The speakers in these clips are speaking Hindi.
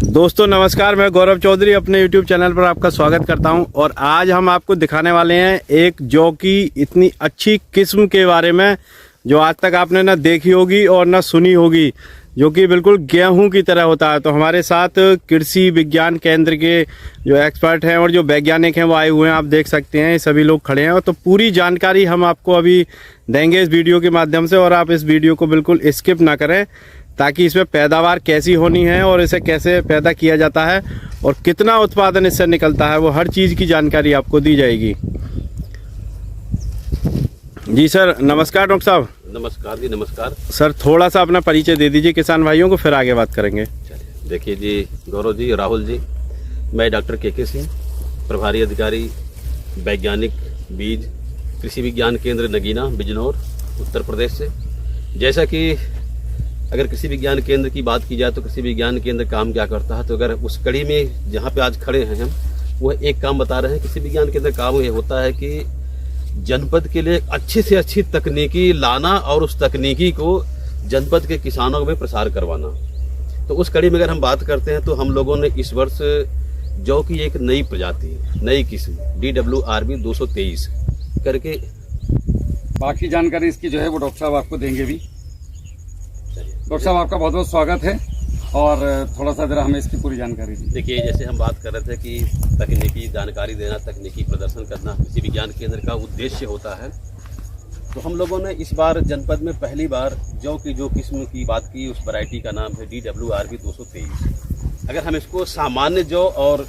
दोस्तों नमस्कार, मैं गौरव चौधरी अपने YouTube चैनल पर आपका स्वागत करता हूं। और आज हम आपको दिखाने वाले हैं एक जौ की इतनी अच्छी किस्म के बारे में जो आज तक आपने ना देखी होगी और ना सुनी होगी, जो कि बिल्कुल गेहूं की तरह होता है। तो हमारे साथ कृषि विज्ञान केंद्र के जो एक्सपर्ट हैं और जो वैज्ञानिक हैं वो आए हुए हैं, आप देख सकते हैं सभी लोग खड़े हैं। तो पूरी जानकारी हम आपको अभी देंगे इस वीडियो के माध्यम से, और आप इस वीडियो को बिल्कुल स्किप ना करें, ताकि इसमें पैदावार कैसी होनी है और इसे कैसे पैदा किया जाता है और कितना उत्पादन इससे निकलता है, वो हर चीज़ की जानकारी आपको दी जाएगी। जी सर, नमस्कार डॉक्टर साहब। नमस्कार जी, नमस्कार सर, थोड़ा सा अपना परिचय दे दीजिए किसान भाइयों को, फिर आगे बात करेंगे। चलिए, देखिए जी, गौरव जी, राहुल जी, मैं डॉक्टर के सिंह, प्रभारी अधिकारी वैज्ञानिक बीज, कृषि विज्ञान केंद्र नगीना, बिजनौर, उत्तर प्रदेश से। जैसा कि अगर कृषि विज्ञान केंद्र की बात की जाए तो कृषि विज्ञान केंद्र काम क्या करता है, तो अगर उस कड़ी में जहाँ पे आज खड़े हैं हम, वह एक काम बता रहे हैं। कृषि विज्ञान केंद्र काम ये होता है कि जनपद के लिए अच्छी से अच्छी तकनीकी लाना और उस तकनीकी को जनपद के किसानों में प्रसार करवाना। तो उस कड़ी में अगर हम बात करते हैं तो हम लोगों ने इस वर्ष जौ की एक नई प्रजाति, नई किस्म DWRB 223 करके, बाकी जानकारी इसकी जो है वो डॉक्टर साहब आपको देंगे भी। डॉक्टर साहब, आपका बहुत बहुत स्वागत है, और थोड़ा सा जरा हमें इसकी पूरी जानकारी दी। देखिए, जैसे हम बात कर रहे थे कि तकनीकी जानकारी देना, तकनीकी प्रदर्शन करना कृषि विज्ञान केंद्र का उद्देश्य होता है। तो हम लोगों ने इस बार जनपद में पहली बार जौ की जो किस्म की बात की, उस वैरायटी का नाम है DWRB 223। अगर हम इसको सामान्य जौ और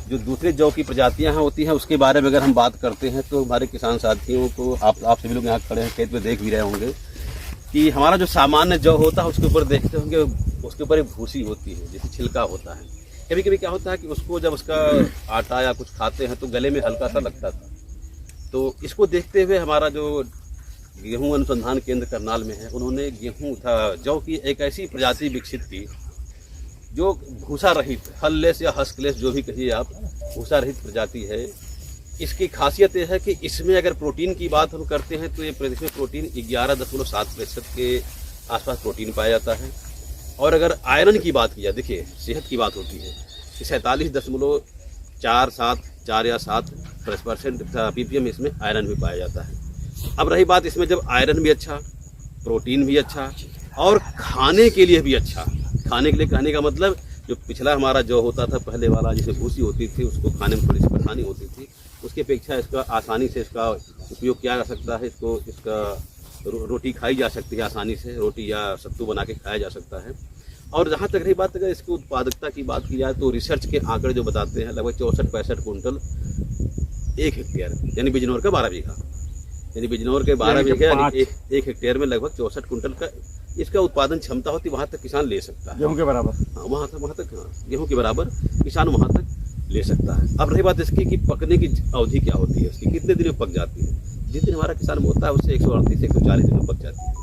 जो दूसरे जौ की प्रजातियां होती हैं उसके बारे में अगर हम बात करते हैं, तो हमारे किसान साथियों को, आप सभी लोग यहाँ खड़े हैं, खेत में देख भी रहे होंगे कि हमारा जो सामान्य जौ होता है उसके ऊपर देखते होंगे, उसके ऊपर एक भूसी होती है, जैसे छिलका होता है। कभी कभी क्या होता है कि उसको जब उसका आटा या कुछ खाते हैं तो गले में हल्का सा लगता था। तो इसको देखते हुए हमारा जो गेहूं अनुसंधान केंद्र करनाल में है, उन्होंने गेहूं था जौ की एक ऐसी प्रजाति विकसित की जो भूसा रहित, हललेस या हस्कलेस जो भी कहिए आप, भूसा रहित प्रजाति है। इसकी खासियत यह है कि इसमें अगर प्रोटीन की बात हम करते हैं तो ये इसमें प्रोटीन 11.7% के आसपास प्रोटीन पाया जाता है। और अगर आयरन की बात की जाए, देखिए सेहत की बात होती है कि 47.4 या 7% ppm इसमें आयरन भी पाया जाता है। अब रही बात, इसमें जब आयरन भी अच्छा, प्रोटीन भी अच्छा और खाने के लिए भी अच्छा। खाने के लिए कहने का मतलब, जो पिछला हमारा जो होता था पहले वाला, जिसे भूसी होती थी, उसको खाने में थोड़ी सी परेशानी होती थी, उसकी अपेक्षा इसका आसानी से इसका उपयोग किया जा सकता है। इसका रोटी खाई जा सकती है आसानी से, रोटी या सत्तू बना के खाया जा सकता है। और जहाँ तक रही बात, अगर इसकी उत्पादकता की बात की जाए तो रिसर्च के आंकड़े जो बताते हैं लगभग 64-65 कुंटल 1 हेक्टेयर, यानी बिजनौर का 12 बीघा, यानी बिजनौर के 12 बीघे यानी 1 हेक्टेयर में लगभग 64 कुंटल का इसका उत्पादन क्षमता होती। वहाँ तक किसान ले सकता है, गेहूँ के बराबर। हाँ, वहाँ तक गेहूँ के बराबर किसान वहाँ तक ले सकता है। अब रही बात इसकी कि पकने की अवधि क्या होती है, इसकी कितने दिन में पक जाती है। जिस दिन हमारा किसान बोता है उससे 138 से 140 दिन में पक जाती है,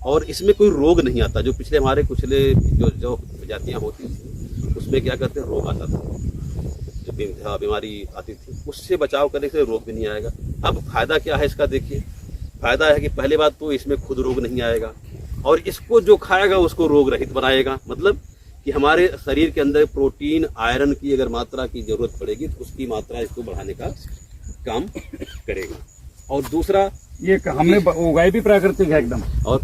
और इसमें कोई रोग नहीं आता। जो पिछले हमारे कुछले जो प्रजातियाँ होती थी उसमें क्या करते हैं, रोग आता था, जो बीमारी आती थी, उससे बचाव करने से रोग भी नहीं आएगा। अब फायदा क्या है इसका, देखिए फायदा है कि पहली बात तो इसमें खुद रोग नहीं आएगा, और इसको जो खाएगा उसको रोग रहित बनाएगा। मतलब कि हमारे शरीर के अंदर प्रोटीन, आयरन की अगर मात्रा की जरूरत पड़ेगी तो उसकी मात्रा इसको बढ़ाने का काम करेगा। और दूसरा, ये हमने उगाई भी प्राकृतिक है एकदम। और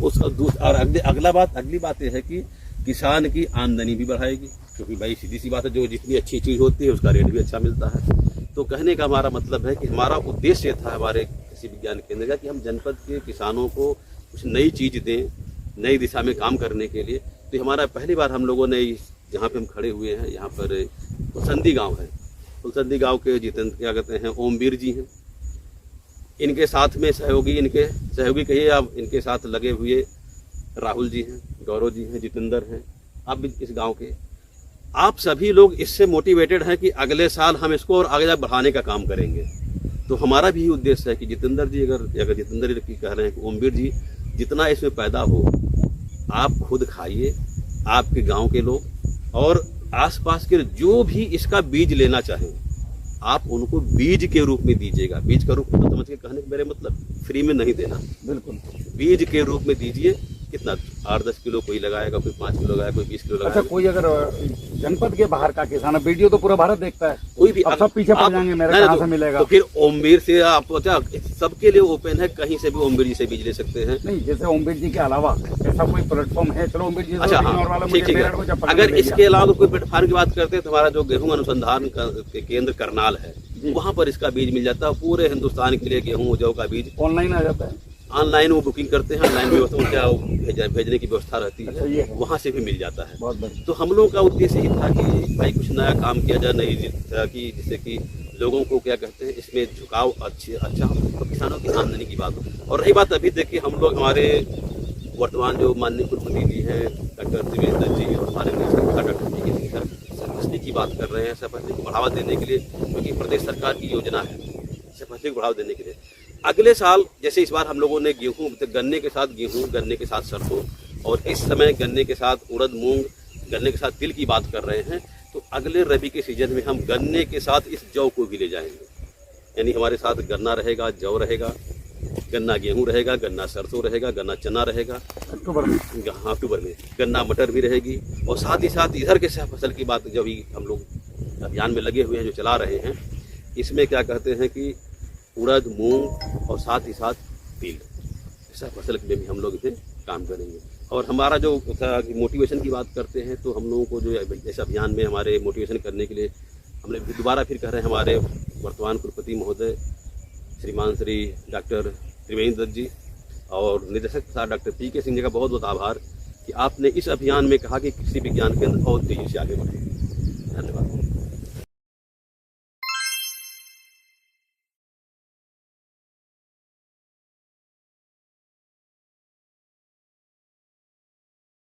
अगली बात यह है कि किसान की आमदनी भी बढ़ाएगी, क्योंकि भाई सीधी सी बात है, जो जितनी अच्छी चीज होती है उसका रेट भी अच्छा मिलता है। तो कहने का हमारा मतलब है कि हमारा उद्देश्य था हमारे कृषि विज्ञान केंद्र का कि हम जनपद के किसानों को कुछ नई चीज दें, नई दिशा में काम करने के लिए। तो हमारा पहली बार हम लोगों ने जहाँ पे हम खड़े हुए हैं, यहाँ पर फुलसंदी गांव है, फुलसंदी गांव के जितेंद्र क्या कहते हैं, ओमवीर जी हैं। इनके साथ में सहयोगी कहिए आप, इनके साथ लगे हुए राहुल जी हैं, गौरव जी हैं, जितेंद्र हैं। अब इस गांव के आप सभी लोग इससे मोटिवेटेड हैं कि अगले साल हम इसको और आगे बढ़ाने का काम करेंगे। तो हमारा भी उद्देश्य है कि जितेंद्र जी, अगर जितेंद्र जी कह रहे हैं कि ओमवीर जी, जितना इसमें पैदा हो आप खुद खाइए, आपके गांव के लोग और आसपास के जो भी इसका बीज लेना चाहें आप उनको बीज के रूप में दीजिएगा। बीज का रूप समझ के कहने के मेरे मतलब फ्री में नहीं देना, बिल्कुल बीज के रूप में दीजिए। कितना 8-10 किलो कोई लगाएगा, कोई 5 किलो लगाएगा, कोई 20 किलो अच्छा, लगाएगा। कोई अगर जनपद के बाहर का किसान है, वीडियो तो पूरा भारत देखता है, कोई भी अब सब पीछे पड़ जाएंगे, मेरे नहीं, कहाँ तो- से मिलेगा? तो फिर ओमवीर से आप अच्छा, सबके लिए ओपन है, कहीं से भी ओमवीर जी से बीज ले सकते हैं। नहीं, जैसे ओमवीर जी के अलावा ऐसा कोई प्लेटफॉर्म है? चलो ओमवीर जी से अच्छा इग्नोर हाँ, वाला ठीक मुझे ठीक मेरठ को है। जब पकड़ अगर ले लिया। इसके अलावा कोई प्लेटफॉर्म की बात करते हैं तो हमारा जो गेहूं अनुसंधान के केंद्र करनाल है, जी। वहाँ पर इसका बीज मिल जाता है। पूरे हिंदुस्तान के लिए गेहूं जौ का बीज ऑनलाइन आ जाता है? ऑनलाइन वो बुकिंग करते हैं, ऑनलाइन व्यवस्था क्या भेजने की व्यवस्था रहती अच्छा, ये है, है। वहाँ से भी मिल जाता है। बहुत बढ़िया। तो हम लोगों का उद्देश्य ये था कि भाई कुछ नया काम किया जाए, नई तरह की, जिससे कि लोगों को क्या कहते हैं इसमें झुकाव अच्छा हो और किसानों की आमदनी की बात हो। और रही बात अभी देखिए, हम लोग हमारे वर्तमान जो माननीय कुलपति जी हैं डॉक्टर त्रिवेंद्र जी और हमारे डॉक्टर पी के सिंह सर फसली की बात कर रहे हैं, फसली को बढ़ावा देने के लिए, क्योंकि प्रदेश सरकार की योजना है फसली को बढ़ावा देने के लिए। अगले साल जैसे इस बार हम लोगों ने गेहूं, गन्ने के साथ गेहूं, गन्ने के साथ सरसों, और इस समय गन्ने के साथ उड़द, मूंग, गन्ने के साथ तिल की बात कर रहे हैं, तो अगले रबी के सीजन में हम गन्ने के साथ इस जौ को भी ले जाएंगे। यानी हमारे साथ गन्ना रहेगा, जौ रहेगा, गन्ना गेहूं रहेगा, गन्ना सरसों रहेगा, गन्ना चना रहेगा, अक्टूबर में। हाँ अक्टूबर में गन्ना मटर भी रहेगी। और साथ ही साथ इधर के फसल की बात जो भी हम लोग अभियान में लगे हुए हैं, जो चला रहे हैं, इसमें क्या कहते हैं कि उड़द, मूंग और साथ ही साथ तिल, ऐसा फसल में भी हम लोग इसे काम करेंगे। और हमारा जो मोटिवेशन की बात करते हैं, तो हम लोगों को जो ऐसे अभियान में हमारे मोटिवेशन करने के लिए हमने दोबारा फिर कह रहे हैं, हमारे वर्तमान कुलपति महोदय श्रीमान श्री डॉक्टर त्रिवेंद्र जी और निदेशक प्रसाद डॉक्टर पी के सिंह जी का बहुत बहुत आभार कि आपने इस अभियान में कहा कि कृषि विज्ञान केंद्र और तेजी से आगे बढ़े। धन्यवाद।